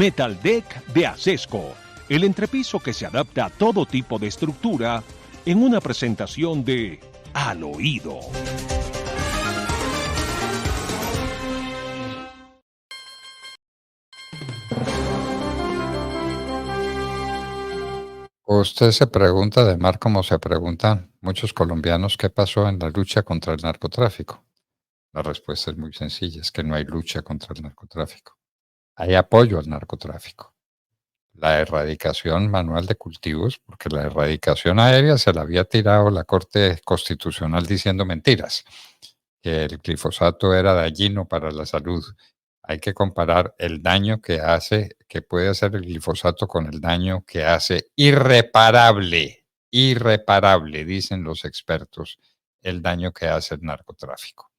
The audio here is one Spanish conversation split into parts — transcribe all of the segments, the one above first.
Metal Deck de Acesco, el entrepiso que se adapta a todo tipo de estructura en una presentación de Al Oído. Usted se pregunta, además, como se preguntan muchos colombianos, ¿qué pasó en la lucha contra el narcotráfico? La respuesta es muy sencilla, es que no hay lucha contra el narcotráfico. Hay apoyo al narcotráfico. La erradicación manual de cultivos, porque la erradicación aérea se la había tirado la Corte Constitucional diciendo mentiras, que el glifosato era dañino para la salud. Hay que comparar el daño que hace, que puede hacer el glifosato con el daño que hace irreparable, dicen los expertos, el daño que hace el narcotráfico.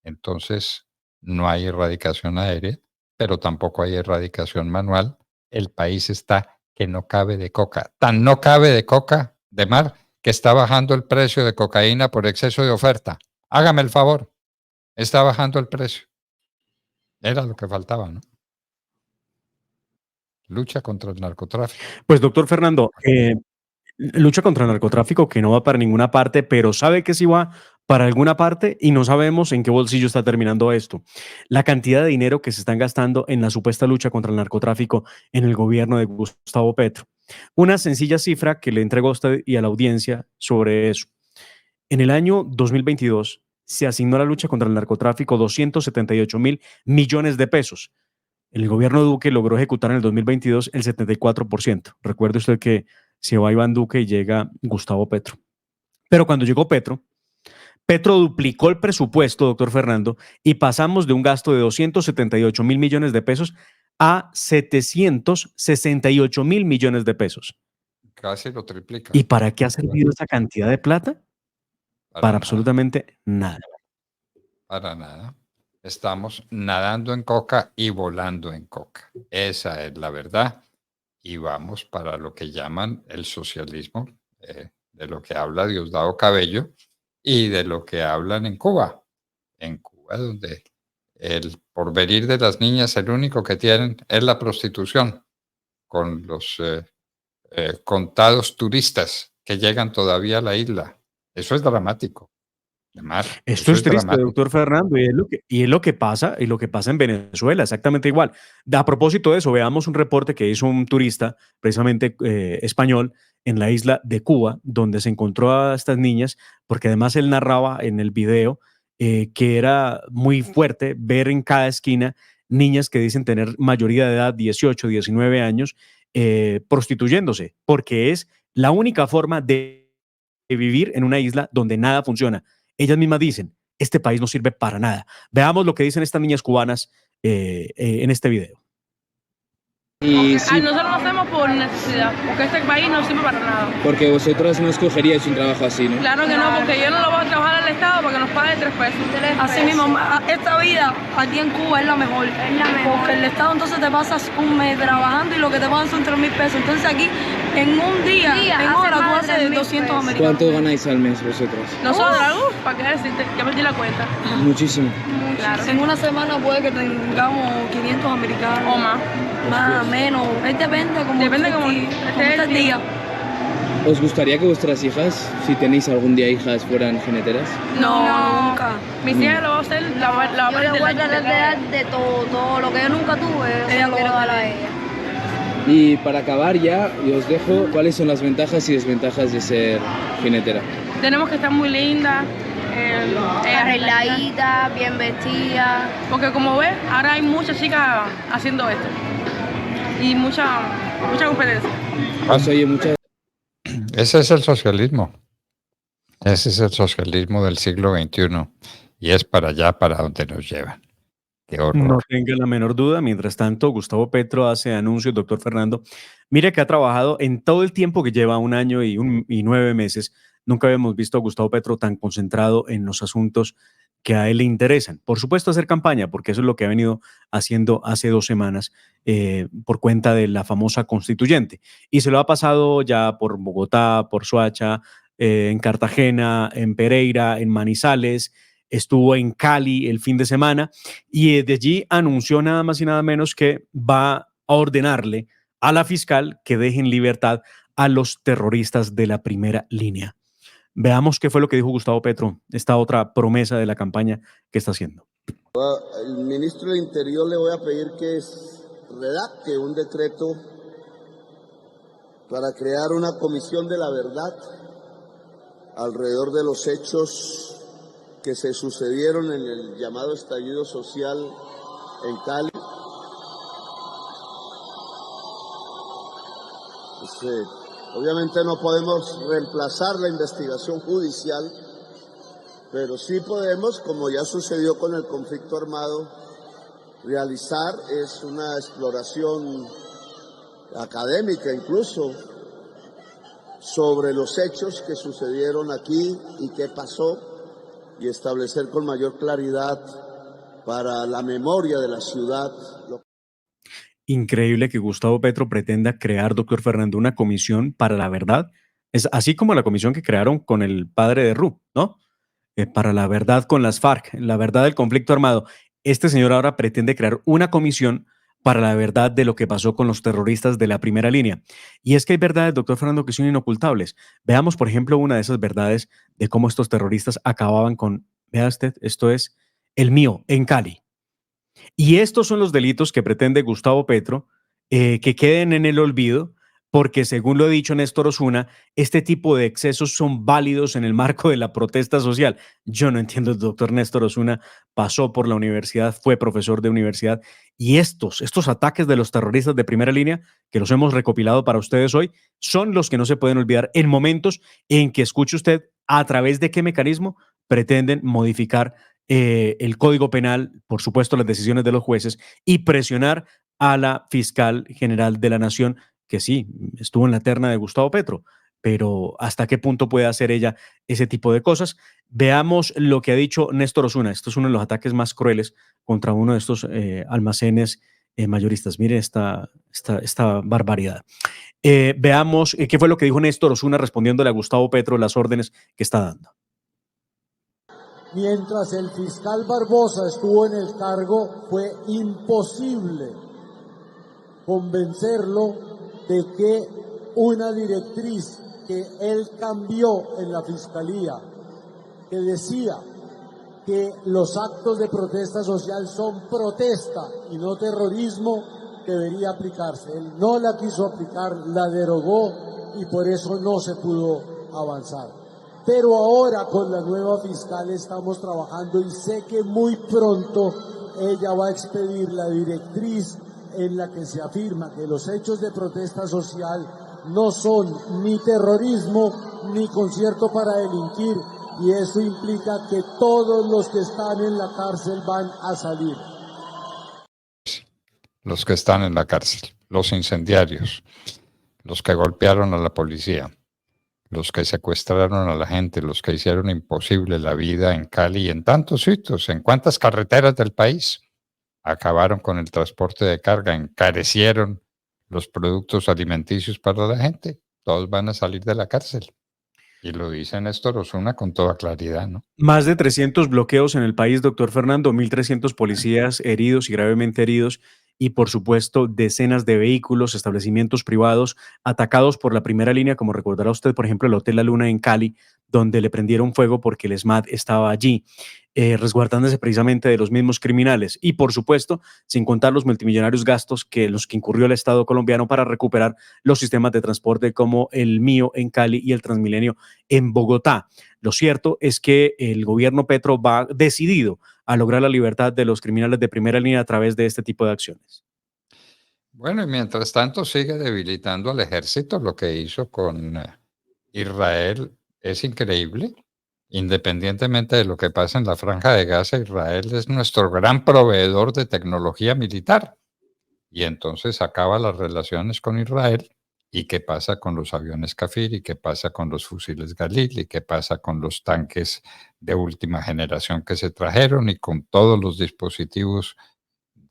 Entonces, no hay erradicación aérea, pero tampoco hay erradicación manual. El país está que no cabe de coca. Tan no cabe de coca, de mar, que está bajando el precio de cocaína por exceso de oferta. Hágame el favor. Está bajando el precio. Era lo que faltaba, ¿no? Lucha contra el narcotráfico. Pues, doctor Fernando, lucha contra el narcotráfico que no va para ninguna parte, pero sabe que sí va para alguna parte y no sabemos en qué bolsillo está terminando esto. La cantidad de dinero que se están gastando en la supuesta lucha contra el narcotráfico en el gobierno de Gustavo Petro. Una sencilla cifra que le entrego a usted y a la audiencia sobre eso. En el año 2022 se asignó a la lucha contra el narcotráfico 278.000 millones de pesos. El gobierno de Duque logró ejecutar en el 2022 el 74%. Recuerde usted que se va Iván Duque y llega Gustavo Petro. Pero cuando llegó Petro duplicó el presupuesto, doctor Fernando, y pasamos de un gasto de 278.000 millones de pesos a 768.000 millones de pesos. Casi lo triplica. ¿Y para qué ha servido esa cantidad de plata? Para nada. absolutamente nada. Para nada. Estamos nadando en coca y volando en coca. Esa es la verdad. Y vamos para lo que llaman el socialismo, de lo que habla Diosdado Cabello y de lo que hablan en Cuba. En Cuba, donde el porvenir de las niñas, el único que tienen es la prostitución, con los contados turistas que llegan todavía a la isla. Eso es dramático. Esto es triste, doctor Fernando, y es lo que pasa en Venezuela, exactamente igual. A propósito de eso, veamos un reporte que hizo un turista, precisamente español, en la isla de Cuba, donde se encontró a estas niñas, porque además él narraba en el video que era muy fuerte ver en cada esquina niñas que dicen tener mayoría de edad, 18, 19 años, prostituyéndose, porque es la única forma de vivir en una isla donde nada funciona. Ellas mismas dicen, este país no sirve para nada. Veamos lo que dicen estas niñas cubanas en este video. Y sí, nosotros lo hacemos por necesidad, porque este país no sirve para nada. porque vosotros no escogeríais un trabajo así, ¿no? Claro que no, porque yo no lo voy a trabajar al Estado para que nos pague 3 pesos. Así mismo, esta vida aquí en Cuba es la mejor. Porque el Estado entonces te pasas un mes trabajando y lo que te pagan son 3.000 pesos. Entonces aquí, en un día en hora, tú haces 200 americanos. ¿Cuánto ganáis al mes vosotros? Nosotros, ¿para qué decirte? Ya perdí la cuenta. Muchísimo. Claro. En una semana puede que tengamos 500 americanos. O más. Más, menos. Depende como este día. ¿Os gustaría que vuestras hijas, si tenéis algún día hijas, fueran jineteras? No, nunca. Mis hijas lo va a hacer la Yo le voy a tratar de todo lo que yo nunca tuve, ella lo quiero dar a ella. Y para acabar ya, y os dejo, ¿cuáles son las ventajas y desventajas de ser jinetera? Tenemos que estar muy lindas. Arregladita, bien vestida. Porque como ves, ahora hay muchas chicas haciendo esto. Y mucha competencia. Oye, muchas... Ese es el socialismo. Ese es el socialismo del siglo XXI. Y es para allá, para donde nos llevan. Qué horror. No tenga la menor duda. Mientras tanto, Gustavo Petro hace anuncios, doctor Fernando. Mire que ha trabajado en todo el tiempo que lleva, 1 año y 9 meses. Nunca habíamos visto a Gustavo Petro tan concentrado en los asuntos que a él le interesan. Por supuesto, hacer campaña, porque eso es lo que ha venido haciendo hace 2 semanas por cuenta de la famosa constituyente. Y se lo ha pasado ya por Bogotá, por Soacha, en Cartagena, en Pereira, en Manizales, estuvo en Cali el fin de semana y de allí anunció nada más y nada menos que va a ordenarle a la fiscal que deje en libertad a los terroristas de la primera línea. Veamos qué fue lo que dijo Gustavo Petro, esta otra promesa de la campaña que está haciendo. El ministro del Interior le voy a pedir que redacte un decreto para crear una comisión de la verdad alrededor de los hechos que se sucedieron en el llamado estallido social en Cali. Obviamente no podemos reemplazar la investigación judicial, pero sí podemos, como ya sucedió con el conflicto armado, realizar una exploración académica incluso sobre los hechos que sucedieron aquí y qué pasó, y establecer con mayor claridad para la memoria de la ciudad. Increíble que Gustavo Petro pretenda crear, doctor Fernando, una comisión para la verdad. Es así como la comisión que crearon con el padre de Ru, ¿no? Para la verdad con las FARC, la verdad del conflicto armado. Este señor ahora pretende crear una comisión para la verdad de lo que pasó con los terroristas de la primera línea. Y es que hay verdades, doctor Fernando, que son inocultables. Veamos, por ejemplo, una de esas verdades de cómo estos terroristas acababan con, vea usted, esto es El Mío, en Cali. Y estos son los delitos que pretende Gustavo Petro que queden en el olvido, porque según lo ha dicho Néstor Osuna, este tipo de excesos son válidos en el marco de la protesta social. Yo no entiendo, el doctor Néstor Osuna pasó por la universidad, fue profesor de universidad, y estos ataques de los terroristas de primera línea, que los hemos recopilado para ustedes hoy, son los que no se pueden olvidar en momentos en que escuche usted a través de qué mecanismo pretenden modificar el Código Penal, por supuesto las decisiones de los jueces, y presionar a la fiscal general de la Nación, que sí, estuvo en la terna de Gustavo Petro, pero ¿hasta qué punto puede hacer ella ese tipo de cosas? Veamos lo que ha dicho Néstor Osuna. Esto es uno de los ataques más crueles contra uno de estos almacenes mayoristas. Mire esta barbaridad. Veamos qué fue lo que dijo Néstor Osuna respondiéndole a Gustavo Petro las órdenes que está dando. Mientras el fiscal Barbosa estuvo en el cargo, fue imposible convencerlo de que una directriz que él cambió en la fiscalía, que decía que los actos de protesta social son protesta y no terrorismo, debería aplicarse. Él no la quiso aplicar, la derogó y por eso no se pudo avanzar. Pero ahora con la nueva fiscal estamos trabajando y sé que muy pronto ella va a expedir la directriz en la que se afirma que los hechos de protesta social no son ni terrorismo ni concierto para delinquir, y eso implica que todos los que están en la cárcel van a salir. Los que están en la cárcel, los incendiarios, los que golpearon a la policía, los que secuestraron a la gente, los que hicieron imposible la vida en Cali y en tantos sitios, en cuántas carreteras del país, acabaron con el transporte de carga, encarecieron los productos alimenticios para la gente, todos van a salir de la cárcel. Y lo dice Néstor Osuna con toda claridad, ¿no? Más de 300 bloqueos en el país, doctor Fernando, 1.300 policías heridos y gravemente heridos, y por supuesto decenas de vehículos, establecimientos privados atacados por la primera línea, como recordará usted, por ejemplo, el Hotel La Luna en Cali, donde le prendieron fuego porque el ESMAD estaba allí, resguardándose precisamente de los mismos criminales. Y por supuesto, sin contar los multimillonarios gastos que los que incurrió el Estado colombiano para recuperar los sistemas de transporte como el Mío en Cali y el Transmilenio en Bogotá. Lo cierto es que el gobierno Petro va decidido a lograr la libertad de los criminales de primera línea a través de este tipo de acciones. Bueno, y mientras tanto sigue debilitando al ejército. Lo que hizo con Israel es increíble. Independientemente de lo que pasa en la Franja de Gaza, Israel es nuestro gran proveedor de tecnología militar. Y entonces acaba las relaciones con Israel. ¿Y qué pasa con los aviones Kafir? ¿Y qué pasa con los fusiles Galil? ¿Y qué pasa con los tanques de última generación que se trajeron? Y con todos los dispositivos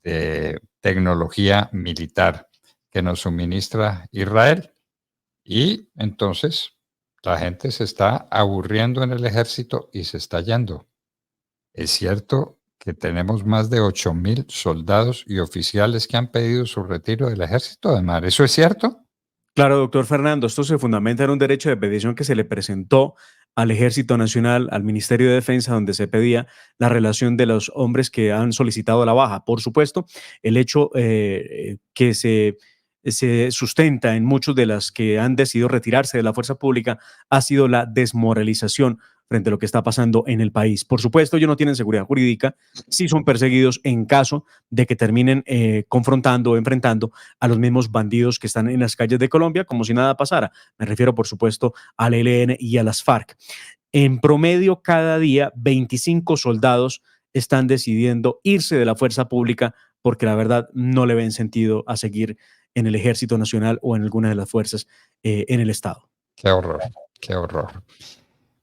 de tecnología militar que nos suministra Israel. Y entonces la gente se está aburriendo en el ejército y se está yendo. Es cierto que tenemos más de 8.000 soldados y oficiales que han pedido su retiro del ejército de mar. ¿Eso es cierto? Claro, doctor Fernando, esto se fundamenta en un derecho de petición que se le presentó al Ejército Nacional, al Ministerio de Defensa, donde se pedía la relación de los hombres que han solicitado la baja. Por supuesto, el hecho que se sustenta en muchos de las que han decidido retirarse de la fuerza pública ha sido la desmoralización frente a lo que está pasando en el país. Por supuesto, ellos no tienen seguridad jurídica, sí son perseguidos en caso de que terminen confrontando o enfrentando a los mismos bandidos que están en las calles de Colombia, como si nada pasara. Me refiero, por supuesto, al ELN y a las FARC. En promedio, cada día, 25 soldados están decidiendo irse de la fuerza pública porque la verdad no le ven sentido a seguir en el Ejército Nacional o en alguna de las fuerzas en el Estado. Qué horror, qué horror.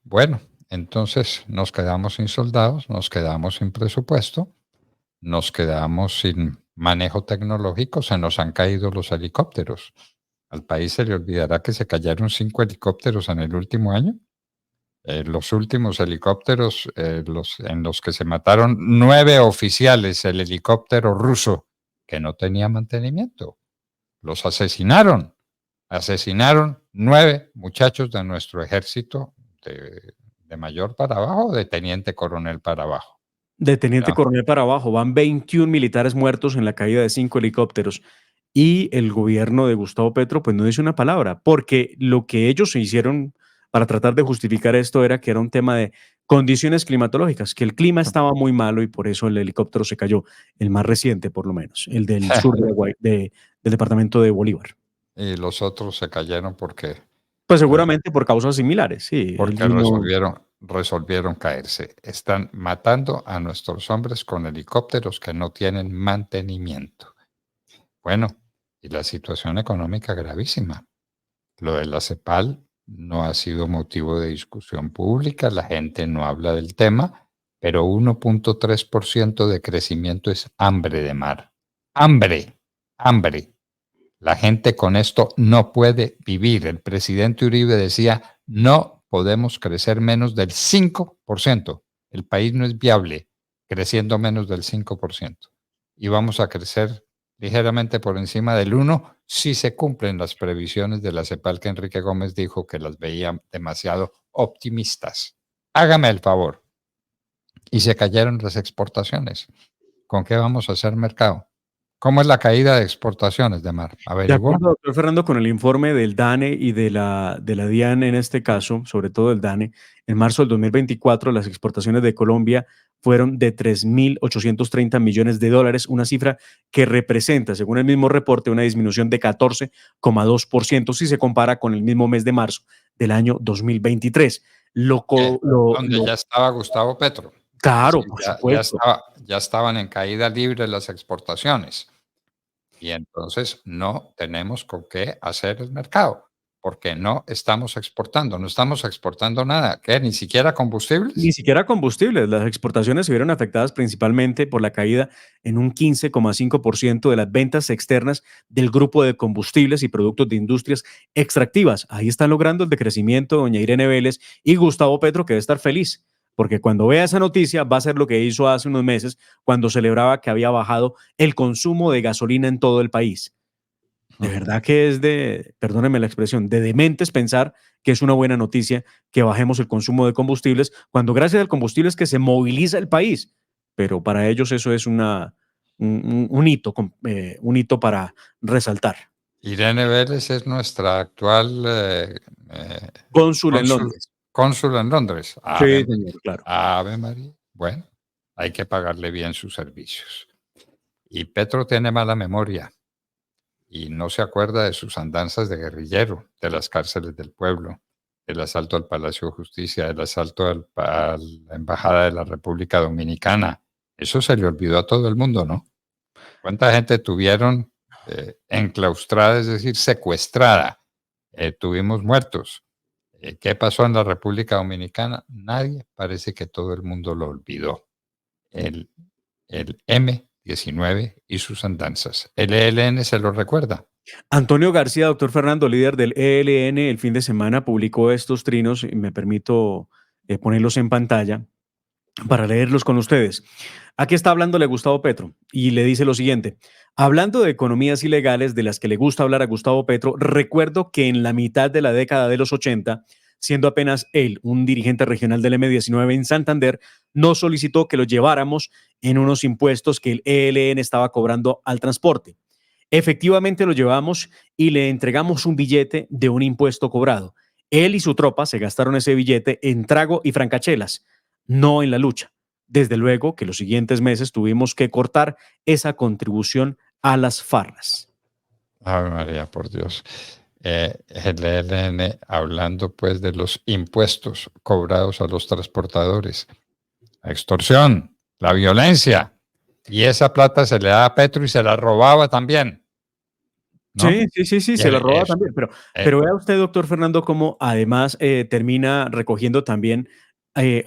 Bueno, entonces nos quedamos sin soldados, nos quedamos sin presupuesto, nos quedamos sin manejo tecnológico, se nos han caído los helicópteros. Al país se le olvidará que se cayeron 5 helicópteros en el último año. Los últimos helicópteros en los que se mataron 9 oficiales, el helicóptero ruso, que no tenía mantenimiento. Los asesinaron. Asesinaron 9 muchachos de nuestro ejército, de mayor para abajo, de teniente coronel para abajo. De teniente coronel para abajo, van 21 militares muertos en la caída de 5 helicópteros. Y el gobierno de Gustavo Petro pues no dice una palabra, porque lo que ellos se hicieron para tratar de justificar esto era que era un tema de condiciones climatológicas, que el clima estaba muy malo y por eso el helicóptero se cayó, el más reciente por lo menos, el del sur del departamento de Bolívar. Y los otros se cayeron porque... Pues seguramente por causas similares, sí. Porque resolvieron caerse. Están matando a nuestros hombres con helicópteros que no tienen mantenimiento. Bueno, y la situación económica gravísima. Lo de la CEPAL no ha sido motivo de discusión pública, la gente no habla del tema, pero 1.3% de crecimiento es hambre de mar. Hambre, hambre. La gente con esto no puede vivir. El presidente Uribe decía, no podemos crecer menos del 5%. El país no es viable creciendo menos del 5%. Y vamos a crecer ligeramente por encima del 1% si se cumplen las previsiones de la CEPAL que Enrique Gómez dijo que las veía demasiado optimistas. Hágame el favor. Y se cayeron las exportaciones. ¿Con qué vamos a hacer mercado? ¿Cómo es la caída de exportaciones de mar? De acuerdo, doctor Fernando, con el informe del DANE y de la DIAN en este caso, sobre todo el DANE, en marzo del 2024 las exportaciones de Colombia fueron de 3.830 millones de dólares, una cifra que representa, según el mismo reporte, una disminución de 14,2% si se compara con el mismo mes de marzo del año 2023. Donde ya estaba Gustavo Petro. Claro, Sí, por supuesto. Ya estaban en caída libre las exportaciones. Y entonces no tenemos con qué hacer el mercado, porque no estamos exportando nada. ¿Qué? ¿Ni siquiera combustibles? Ni siquiera combustibles. Las exportaciones se vieron afectadas principalmente por la caída en un 15,5% de las ventas externas del grupo de combustibles y productos de industrias extractivas. Ahí están logrando el decrecimiento doña Irene Vélez y Gustavo Petro, que debe estar feliz, porque cuando vea esa noticia va a ser lo que hizo hace unos meses cuando celebraba que había bajado el consumo de gasolina en todo el país. De verdad que es perdónenme la expresión, de dementes pensar que es una buena noticia que bajemos el consumo de combustibles, cuando gracias al combustible es que se moviliza el país. Pero para ellos eso es un hito para resaltar. Irene Vélez es nuestra actual cónsul en Londres. Cónsul en Londres. Sí, señor, claro. Ave María. Bueno, hay que pagarle bien sus servicios. Y Petro tiene mala memoria y no se acuerda de sus andanzas de guerrillero, de las cárceles del pueblo, del asalto al Palacio de Justicia, del asalto a la Embajada de la República Dominicana. Eso se le olvidó a todo el mundo, ¿no? ¿Cuánta gente tuvieron enclaustrada, es decir, secuestrada? Tuvimos muertos. ¿Qué pasó en la República Dominicana? Nadie, parece que todo el mundo lo olvidó. El M-19 y sus andanzas. ¿El ELN se lo recuerda? Antonio García, doctor Fernando, líder del ELN, el fin de semana publicó estos trinos, y me permito ponerlos en pantalla. para leerlos con ustedes. Aquí está hablándole Gustavo Petro y le dice lo siguiente: hablando de economías ilegales de las que le gusta hablar a Gustavo Petro, recuerdo que en la mitad de la década de los 80, siendo apenas él un dirigente regional del M19 en Santander, nos solicitó que lo lleváramos en unos impuestos que el ELN estaba cobrando al transporte. Efectivamente lo llevamos y le entregamos un billete de un impuesto cobrado. Él y su tropa se gastaron ese billete en trago y francachelas, no en la lucha. Desde luego que los siguientes meses tuvimos que cortar esa contribución a las farras. Ave María, por Dios. El ELN hablando pues de los impuestos cobrados a los transportadores, la extorsión, la violencia, y esa plata se le da a Petro y se la robaba también, ¿no? Sí, se la roba también. Pero vea usted, doctor Fernando, cómo además termina recogiendo también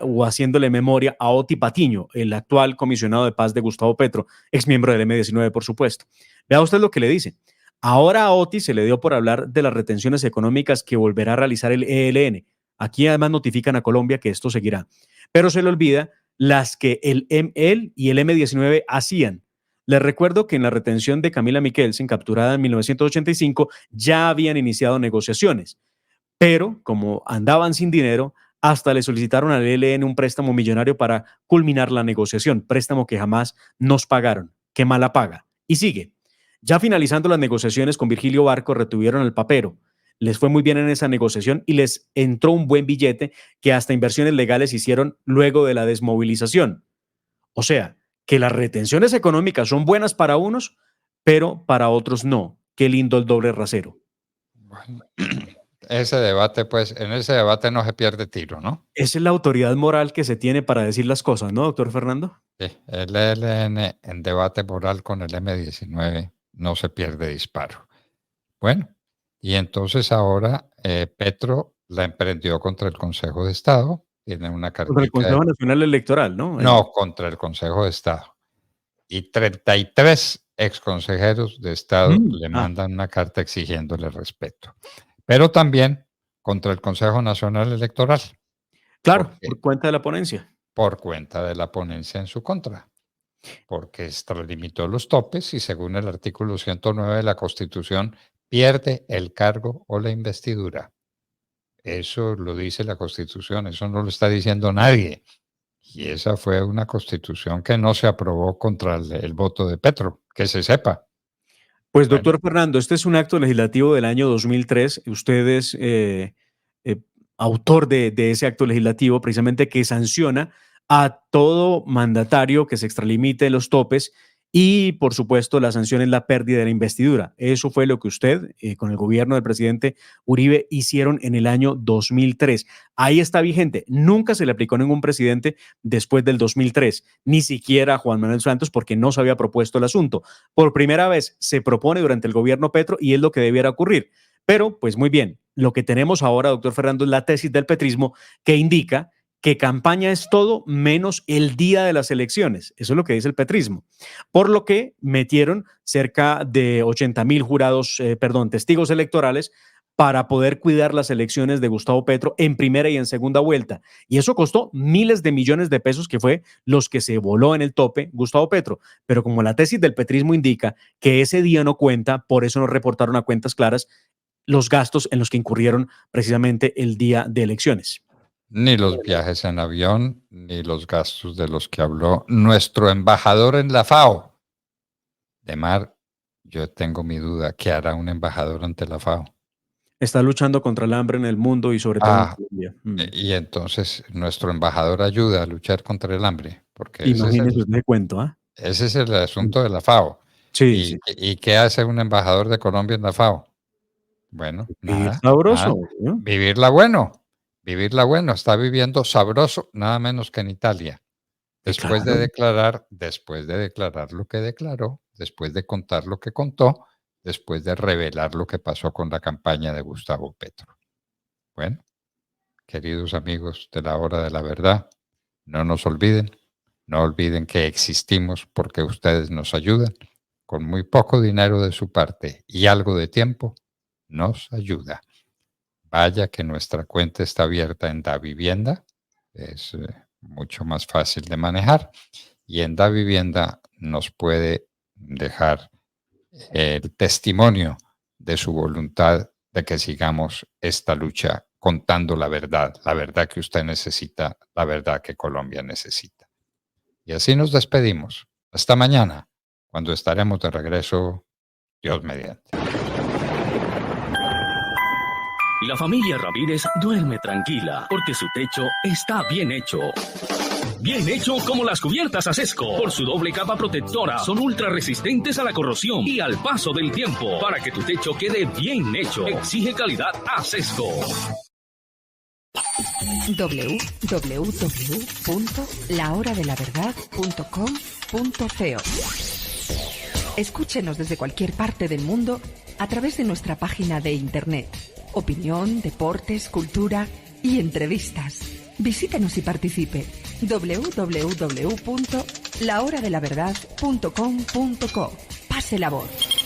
o haciéndole memoria a Oti Patiño, el actual comisionado de paz de Gustavo Petro, exmiembro del M19, por supuesto. Vea usted lo que le dice. Ahora a Oti se le dio por hablar de las retenciones económicas que volverá a realizar el ELN. Aquí además notifican a Colombia que esto seguirá. Pero se le olvida las que él y el M19 hacían. Les recuerdo que en la retención de Camila Mikkelsen, capturada en 1985, ya habían iniciado negociaciones, pero como andaban sin dinero, hasta le solicitaron al ELN un préstamo millonario para culminar la negociación, préstamo que jamás nos pagaron. Qué mala paga. Y sigue. Ya finalizando las negociaciones con Virgilio Barco, retuvieron al papero. Les fue muy bien en esa negociación y les entró un buen billete que hasta inversiones legales hicieron luego de la desmovilización. O sea, que las retenciones económicas son buenas para unos, pero para otros no. Qué lindo el doble rasero. Bueno, ese debate, pues, en ese debate no se pierde tiro, ¿no? Esa es la autoridad moral que se tiene para decir las cosas, ¿no, doctor Fernando? Sí, el ELN en debate moral con el M19 no se pierde disparo. Bueno, y entonces ahora Petro la emprendió contra el Consejo de Estado. Tiene una Contra el cartica. Consejo Nacional Electoral, ¿no? No, contra el Consejo de Estado. Y 33 exconsejeros de Estado le mandan una carta exigiéndole respeto. Pero también contra el Consejo Nacional Electoral. Claro, por cuenta de la ponencia. Por cuenta de la ponencia en su contra. Porque extralimitó los topes y según el artículo 109 de la Constitución pierde el cargo o la investidura. Eso lo dice la Constitución, eso no lo está diciendo nadie. Y esa fue una Constitución que no se aprobó contra el voto de Petro, que se sepa. Pues, doctor Fernando, este es un acto legislativo del año 2003. Usted es autor de ese acto legislativo, precisamente que sanciona a todo mandatario que se extralimite los topes y, por supuesto, la sanción es la pérdida de la investidura. Eso fue lo que usted, con el gobierno del presidente Uribe, hicieron en el año 2003. Ahí está vigente. Nunca se le aplicó a ningún presidente después del 2003, ni siquiera a Juan Manuel Santos, porque no se había propuesto el asunto. Por primera vez se propone durante el gobierno Petro y es lo que debiera ocurrir. Pero, pues muy bien, lo que tenemos ahora, doctor Fernando, es la tesis del petrismo que indica que campaña es todo menos el día de las elecciones. Eso es lo que dice el petrismo. Por lo que metieron cerca de 80,000 testigos electorales para poder cuidar las elecciones de Gustavo Petro en primera y en segunda vuelta. Y eso costó miles de millones de pesos, que fue los que se voló en el tope Gustavo Petro. Pero como la tesis del petrismo indica que ese día no cuenta, por eso no reportaron a cuentas claras los gastos en los que incurrieron precisamente el día de elecciones. Ni los viajes en avión, ni los gastos de los que habló nuestro embajador en la FAO. Demar, yo tengo mi duda, ¿qué hará un embajador ante la FAO? Está luchando contra el hambre en el mundo y sobre todo en Colombia. Y entonces nuestro embajador ayuda a luchar contra el hambre. Porque imagínese usted cuento, ¿ah? Ese es el asunto de la FAO. Sí. ¿Y qué hace un embajador de Colombia en la FAO? Bueno, nada. Sabroso, ¿no? Vivirla bueno. Está viviendo sabroso, nada menos que en Italia. Después de declarar lo que declaró, después de contar lo que contó, después de revelar lo que pasó con la campaña de Gustavo Petro. Bueno, queridos amigos de la hora de la verdad, no nos olviden, no olviden que existimos porque ustedes nos ayudan. Con muy poco dinero de su parte y algo de tiempo, nos ayuda. Vaya que nuestra cuenta está abierta en Davivienda, es mucho más fácil de manejar. Y en DaVivienda nos puede dejar el testimonio de su voluntad de que sigamos esta lucha contando la verdad que usted necesita, la verdad que Colombia necesita. Y así nos despedimos. Hasta mañana, cuando estaremos de regreso, Dios mediante. La familia Ramírez duerme tranquila porque su techo está bien hecho. Bien hecho como las cubiertas Acesco. Por su doble capa protectora, son ultra resistentes a la corrosión y al paso del tiempo. Para que tu techo quede bien hecho, exige calidad Acesco. www.lahoradelaverdad.com.co. Escúchenos desde cualquier parte del mundo a través de nuestra página de internet. Opinión, deportes, cultura y entrevistas. Visítenos y participe. www.lahoradelaverdad.com.co. Pase la voz.